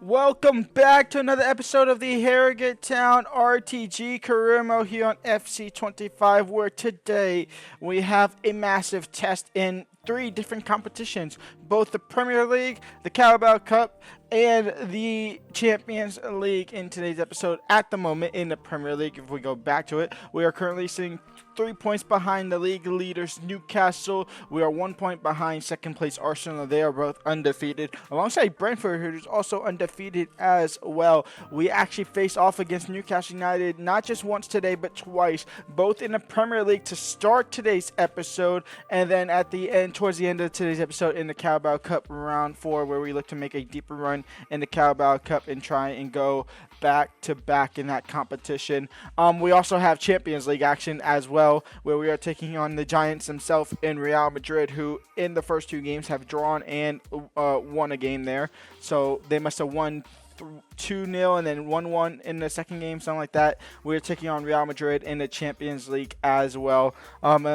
Welcome back to another episode of the Harrogate Town RTG career mode here on FC25, where today we have a massive test in 3 different competitions, both the Premier League, the Carabao Cup, and the Champions League in today's episode. At the moment in the Premier League, if we go back to it, we are currently sitting 3 points behind the league leaders, Newcastle. We are 1 point behind second place Arsenal. They are both undefeated, alongside Brentford, who's also undefeated as well. We actually face off against Newcastle United not just once today, but twice, both in the Premier League to start today's episode, and then at the end, towards the end of today's episode, in the Carabao Cup round 4, where we look to make a deeper run in the Carabao Cup and try and go back to back in that competition. We also have Champions League action as well, where we are taking on the Giants themselves in Real Madrid, who in the first 2 games have drawn and won a game there. So they must have won 2-0 and then 1-1 in the second game, something like that. We're taking on Real Madrid in the Champions League as well. And we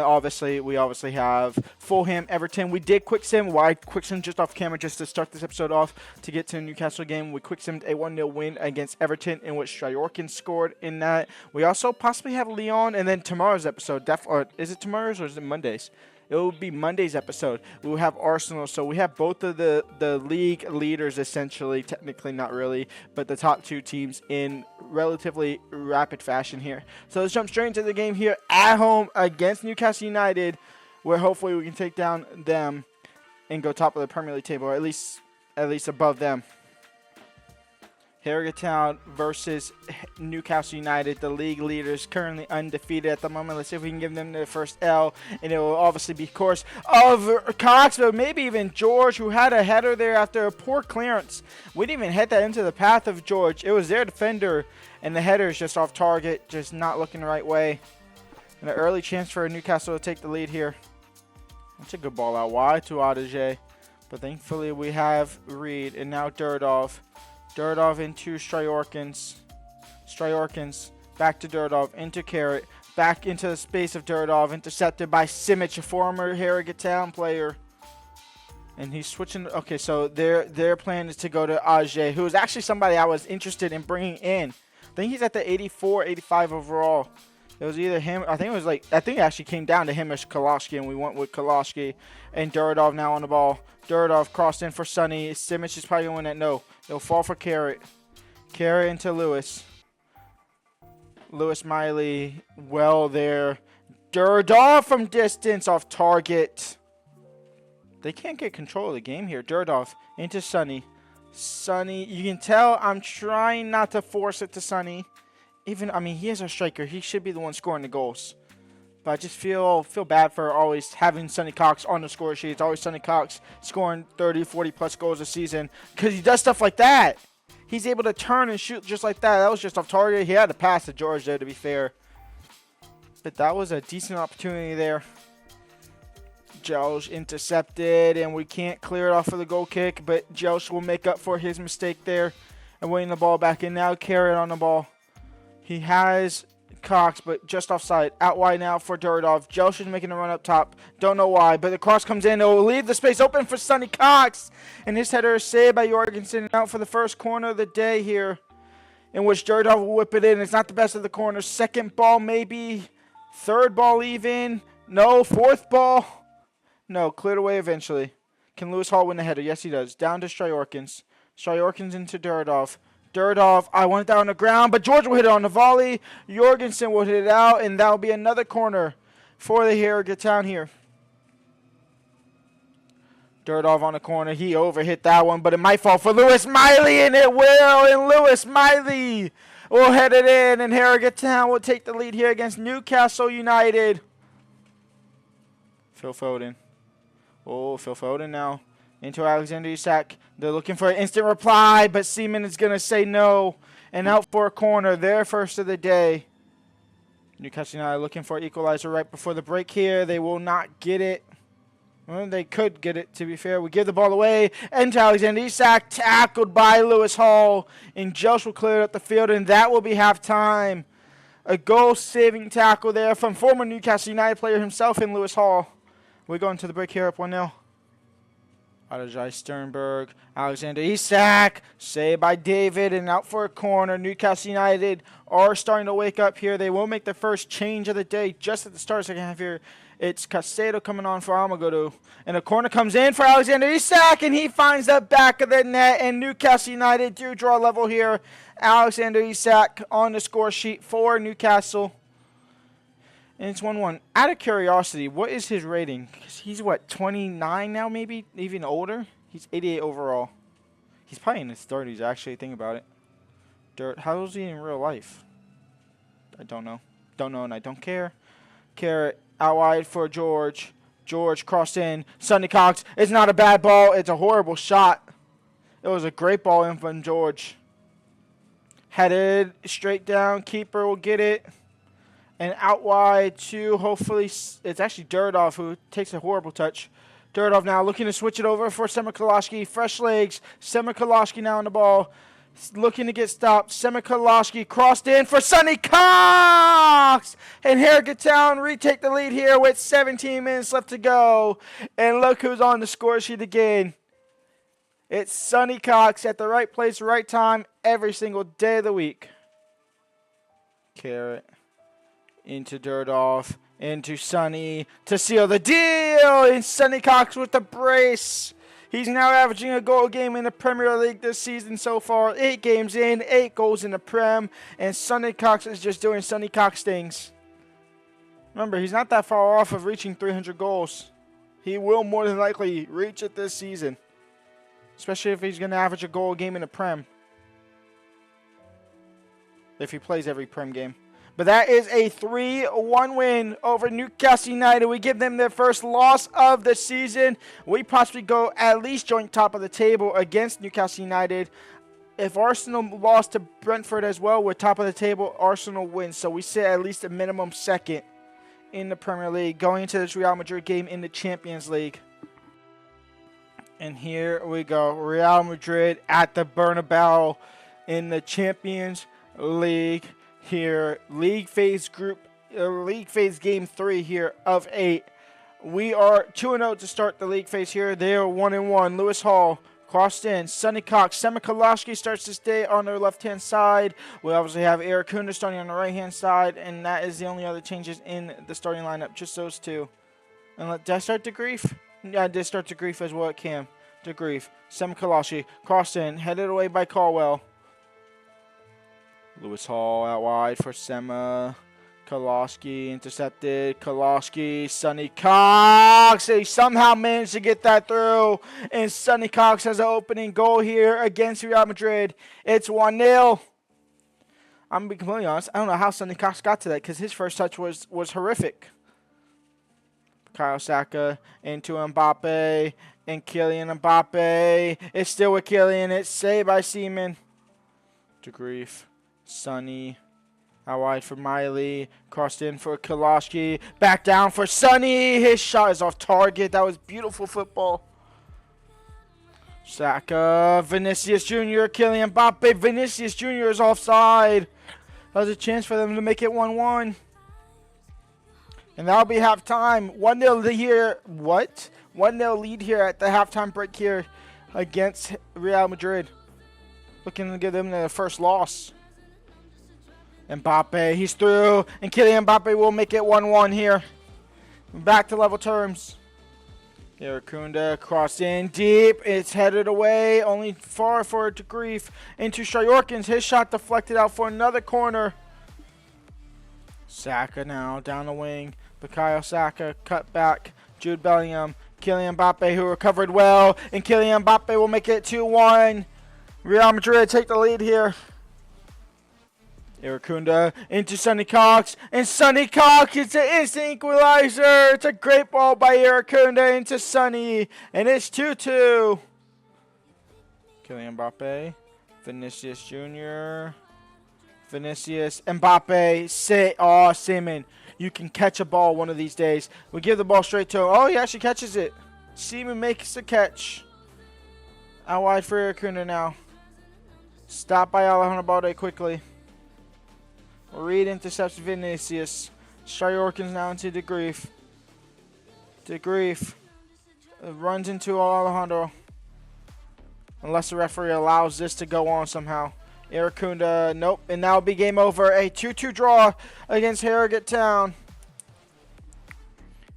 obviously have Fulham, Everton. We did quick sim. Why quick sim just off camera just to start this episode off to get to the Newcastle game. We quick simmed a 1-0 win against Everton, in which Stryjorkin scored in that. We also possibly have Lyon, and then tomorrow's episode. Or is it tomorrow's or is it Monday's? It will be Monday's episode. We will have Arsenal. So we have both of the league leaders, essentially, technically not really, but the top 2 teams in relatively rapid fashion here. So let's jump straight into the game here at home against Newcastle United, where hopefully we can take down them and go top of the Premier League table, or at least above them. Harrogate Town versus Newcastle United, the league leaders, currently undefeated at the moment. Let's see if we can give them their first L, and it will obviously be, of course, of Cox, but maybe even George, who had a header there after a poor clearance. We didn't even head that into the path of George. It was their defender, and the header is just off target, just not looking the right way. And an early chance for Newcastle to take the lead here. That's a good ball out wide to RTG, but thankfully we have Reed, and now Durdov. Durdov into Stryjorkins. Stryjorkins back to Durdov, into Carrot, back into the space of Durdov, intercepted by Simic, a former Harrogate Town player. And he's switching. Okay, so their plan is to go to Ajay, who is actually somebody I was interested in bringing in. I think he's at the 84, 85 overall. It was either him. I think it actually came down to him or Koloski, and we went with Koloski. And Durdov now on the ball. Durdov crossed in for Sonny. Simic is probably going to win that. No. It'll fall for Carrot. Carrot into Lewis. Lewis Miley. Well there. Durdov from distance off target. They can't get control of the game here. Durdov into Sonny. Sonny. You can tell I'm trying not to force it to Sonny. He is a striker. He should be the one scoring the goals. But I just feel bad for always having Sonny Cox on the score sheet. It's always Sonny Cox scoring 30, 40-plus goals a season because he does stuff like that. He's able to turn and shoot just like that. That was just off target. He had to pass to George there, to be fair. But that was a decent opportunity there. Josh intercepted, and we can't clear it off for the goal kick. But Josh will make up for his mistake there and winning the ball back in. Now Carrot on the ball. He has Cox, but just offside. Out wide now for Durdov. Josh is making a run up top. Don't know why, but the cross comes in. It will leave the space open for Sonny Cox. And his header is saved by Jorgensen. Out for the first corner of the day here, in which Durdov will whip it in. It's not the best of the corners. Second ball maybe. Third ball even. No. Fourth ball. No. Cleared away eventually. Can Lewis Hall win the header? Yes, he does. Down to Stryjorkins. Stryjorkins into Durdov. Durdov, I want it down on the ground, but George will hit it on the volley. Jorgensen will hit it out, and that will be another corner for the Harrogate Town here. Durdov on the corner. He overhit that one, but it might fall for Lewis Miley, and it will. And Lewis Miley will head it in, and Harrogate Town will take the lead here against Newcastle United. Phil Foden. Oh, Phil Foden now. Into Alexander Isak. They're looking for an instant reply, but Seaman is going to say no. And out for a corner. Their first of the day. Newcastle United looking for an equalizer right before the break here. They will not get it. Well, they could get it, to be fair. We give the ball away. Into Alexander Isak. Tackled by Lewis Hall. And Josh will clear up the field, and that will be halftime. A goal-saving tackle there from former Newcastle United player himself in Lewis Hall. We're going to the break here up 1-0. Adajai Sternberg, Alexander Isak, saved by David, and out for a corner. Newcastle United are starting to wake up here. They will make the first change of the day just at the start of the second half here. It's Casado coming on for Amagodu. And a corner comes in for Alexander Isak, and he finds the back of the net, and Newcastle United do draw level here. Alexander Isak on the score sheet for Newcastle. And it's 1-1. Out of curiosity, what is his rating? He's, what, 29 now, maybe? Even older? He's 88 overall. He's probably in his 30s, actually. Think about it. Dirt. How old is he in real life? I don't know. Don't know, and I don't care. Carrot out wide for George. George crossed in. Sonny Cox. It's not a bad ball. It's a horrible shot. It was a great ball in from George. Headed straight down. Keeper will get it. And out wide to, hopefully, it's actually Durdov who takes a horrible touch. Durdov now looking to switch it over for Semikoloski. Fresh legs. Semikoloski now on the ball. Looking to get stopped. Semikoloski crossed in for Sonny Cox! And Harrogate Town retake the lead here with 17 minutes left to go. And look who's on the score sheet again. It's Sonny Cox at the right place, right time, every single day of the week. Carrot. Into Durdov, into Sonny to seal the deal, and Sonny Cox with the brace. He's now averaging a goal a game in the Premier League this season so far. 8 games in, 8 goals in the Prem, and Sonny Cox is just doing Sonny Cox things. Remember, he's not that far off of reaching 300 goals. He will more than likely reach it this season, especially if he's going to average a goal a game in the Prem. If he plays every Prem game. But that is a 3-1 win over Newcastle United. We give them their first loss of the season. We possibly go at least joint top of the table against Newcastle United. If Arsenal lost to Brentford as well, we're top of the table. Arsenal wins. So we sit at least a minimum second in the Premier League going into this Real Madrid game in the Champions League. And here we go. Real Madrid at the Bernabeu in the Champions League. Here, league phase game 3 here of 8. We are 2-0 to start the league phase here. They are 1-1. Lewis Hall crossed in. Sonny Cox. Semikoloski starts this day on their left-hand side. We obviously have Eric Kunda starting on the right-hand side, and that is the only other changes in the starting lineup. Just those two. And did I start De Grief? Yeah, I did start De Grief as well at Cam. De Grief. Semikoloski crossed in. Headed away by Caldwell. Lewis Hall out wide for Sema. Koloski intercepted. Koloski, Sonny Cox. He somehow managed to get that through. And Sonny Cox has an opening goal here against Real Madrid. It's 1-0. I'm going to be completely honest. I don't know how Sonny Cox got to that because his first touch was horrific. Kyle Saka into Mbappe. And Kylian Mbappe. It's still with Kylian. It's saved by Seaman. De Grief. Sonny, out wide for Miley, crossed in for Koloski, back down for Sonny. His shot is off target. That was beautiful football. Saka, Vinicius Jr., Kylian Mbappe. Vinicius Jr. is offside. That was a chance for them to make it 1-1. And that'll be halftime. 1-0 here. What? 1-0 lead here at the halftime break here against Real Madrid. Looking to give them their first loss. Mbappe, he's through, and Kylian Mbappe will make it 1-1 here. Back to level terms. Eric Kunda, cross in deep. It's headed away, only far for De Grief. Into Shyorkins, his shot deflected out for another corner. Saka now down the wing. Bukayo Saka, cut back. Jude Bellingham, Kylian Mbappe, who recovered well, and Kylian Mbappe will make it 2-1. Real Madrid take the lead here. Eric Kunda into Sonny Cox, and Sonny Cox, it's an instant equalizer. It's a great ball by Eric Kunda into Sonny, and it's 2-2. Kylian Mbappe, Vinicius Jr., Vinicius, Mbappe, Seaman. You can catch a ball one of these days. We give the ball straight to him. Oh, he actually catches it. Seaman makes the catch. Out wide for Eric Kunda now. Stopped by Alejandro Balde quickly. Reed intercepts Vinicius. Shyorkins now into De Grief. De Grief runs into Alejandro. unless the referee allows this to go on somehow. Iracunda, nope, and now it'll be game over. A 2-2 draw against Harrogate Town.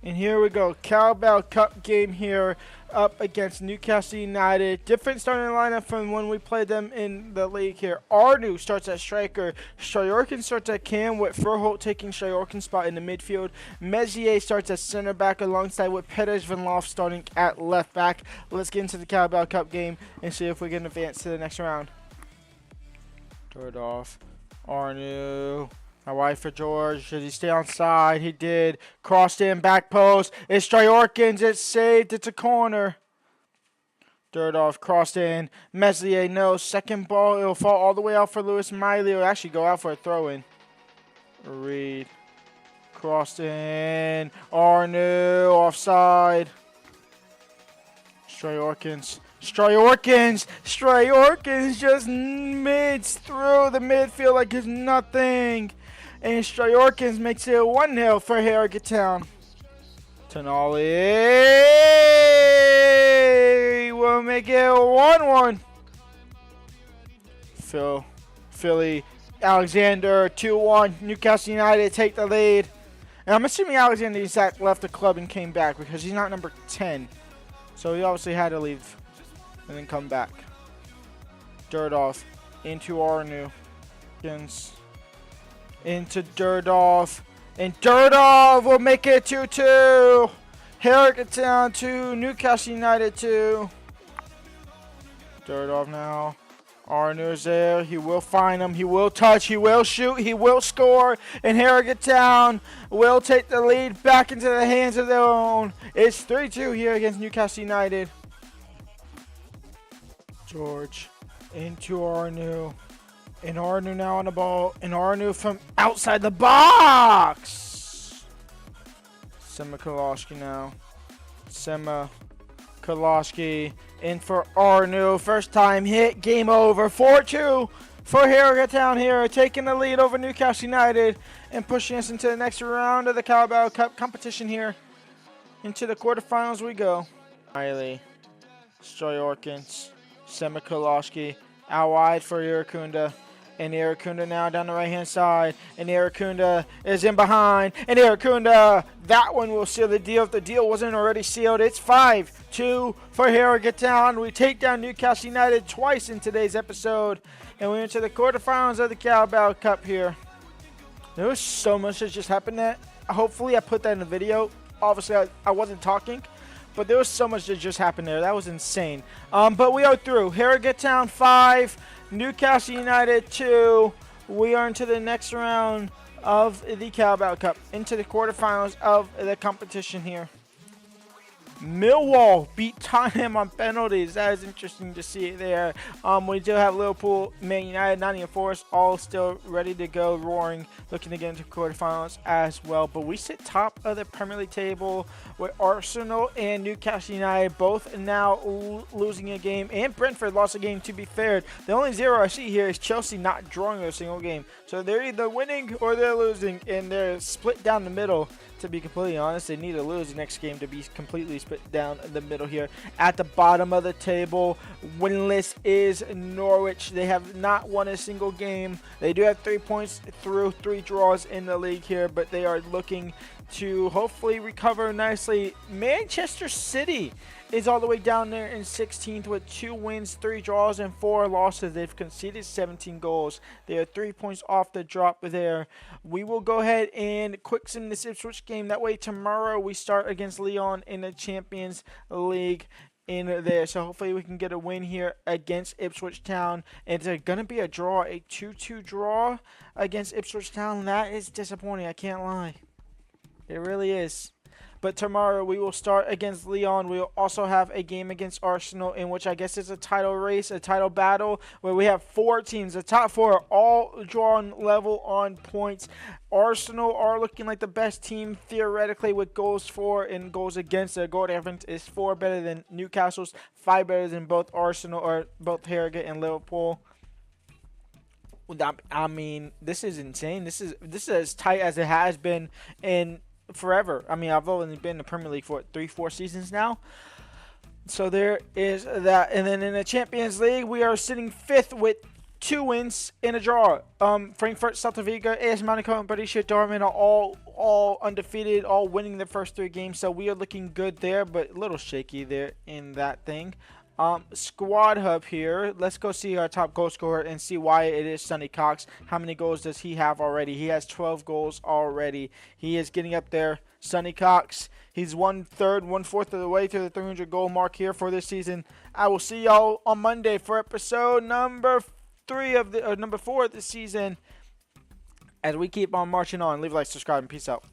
And here we go, Carabao Cup game here up against Newcastle United. Different starting lineup from when we played them in the league here. Arnu starts at striker. Stryorkin starts at cam, with Furholt taking Stryorkin's spot in the midfield. Mezier starts at center back alongside with Peters Van Lof starting at left back. Let's get into the Carabao Cup game and see if we can advance to the next round. Third off, Arnu. Wide for George. Did he stay on side? He did. Crossed in, back post. It's Stryorkins. It's saved. It's a corner. Third off, crossed in. Meslier, no. Second ball, it'll fall all the way out for Lewis Miley. It'll actually go out for a throw-in. Reed. Crossed in. Arnu, offside. Stryorkins. Stryorkins just mids through the midfield like it's nothing. And Stryorkins makes it 1-0 for Harrogate Town. Tonali will make it 1-1. Philly, Alexander, 2-1. Newcastle United take the lead. And I'm assuming Alexander Isak left the club and came back because he's not number 10. So he obviously had to leave and then come back. Durdov into Arnu. Into Durdov. And Durdov will make it 2-2. Harrogate Town 2, Newcastle United 2. Durdov now. Arnu is there. He will find him. He will touch. He will shoot. He will score. And Harrogate Town will take the lead back into the hands of their own. It's 3-2 here against Newcastle United. George into Arnu. And Arnu now on the ball. And Arnu from outside the box. Sema Koloski now. Sema Koloski in for Arnu. First time hit. Game over. 4-2 for Harrogate Town here. Taking the lead over Newcastle United and pushing us into the next round of the Carabao Cup competition here. Into the quarterfinals we go. Miley. Stryorkins. Sema Koloski out wide for Iracunda. And Iracunda now down the right-hand side. And Iracunda is in behind. And Iracunda, that one will seal the deal. If the deal wasn't already sealed, it's 5-2 for Harrogate Town. We take down Newcastle United twice in today's episode. And we're into the quarterfinals of the Carabao Cup here. There was so much that just happened there. Hopefully I put that in the video. Obviously I wasn't talking. But there was so much that just happened there. That was insane. But we are through. Harrogate Town 5, Newcastle United 2. We are into the next round of the Carabao Cup. Into the quarterfinals of the competition here. Millwall beat Tottenham on penalties. That is interesting to see it there. We do have Liverpool, Man United, Nottingham Forest all still ready to go, roaring, looking to get into quarterfinals as well. But we sit top of the Premier League table with Arsenal and Newcastle United both now losing a game, and Brentford lost a game, to be fair. The only zero I see here is Chelsea not drawing a single game. So they're either winning or they're losing, and they're split down the middle. To be completely honest, they need to lose the next game to be completely split down the middle here. At the bottom of the table, winless is Norwich. They have not won a single game. They do have 3 points through 3 draws in the league here, but they are looking to hopefully recover nicely. Manchester City is all the way down there in 16th with 2 wins, 3 draws, and 4 losses. They've conceded 17 goals. They are 3 points off the drop there. We will go ahead and quick sim this Ipswich game. That way tomorrow we start against Lyon in the Champions League in there. So hopefully we can get a win here against Ipswich Town. It's going to be a draw, a 2-2 draw against Ipswich Town. That is disappointing, I can't lie. It really is. But tomorrow we will start against Lyon. We'll also have a game against Arsenal, in which I guess is a title race, a title battle, where we have 4 teams. The top 4 are all drawn level on points. Arsenal are looking like the best team theoretically with goals for and goals against. Their goal difference is 4 better than Newcastle's, 5 better than both Arsenal or both Harrogate and Liverpool. I mean, this is insane. This is as tight as it has been in forever. I mean, I've only been in the Premier League for 3-4 seasons now. So there is that. And then in the Champions League, we are sitting 5th with 2 wins in a draw. Frankfurt, Celta Vigo, AS Monaco, and Borussia Dortmund are all undefeated, all winning their first 3 games. So we are looking good there, but a little shaky there in that thing. Squad hub here. Let's go see our top goal scorer and see why it is Sonny Cox. How many goals does he have already? He has 12 goals already. He is getting up there. Sonny Cox. He's 1/3, 1/4 of the way to the 300 goal mark here for this season. I will see y'all on Monday for episode number 4 of the season as we keep on marching on. Leave a like, subscribe, and peace out.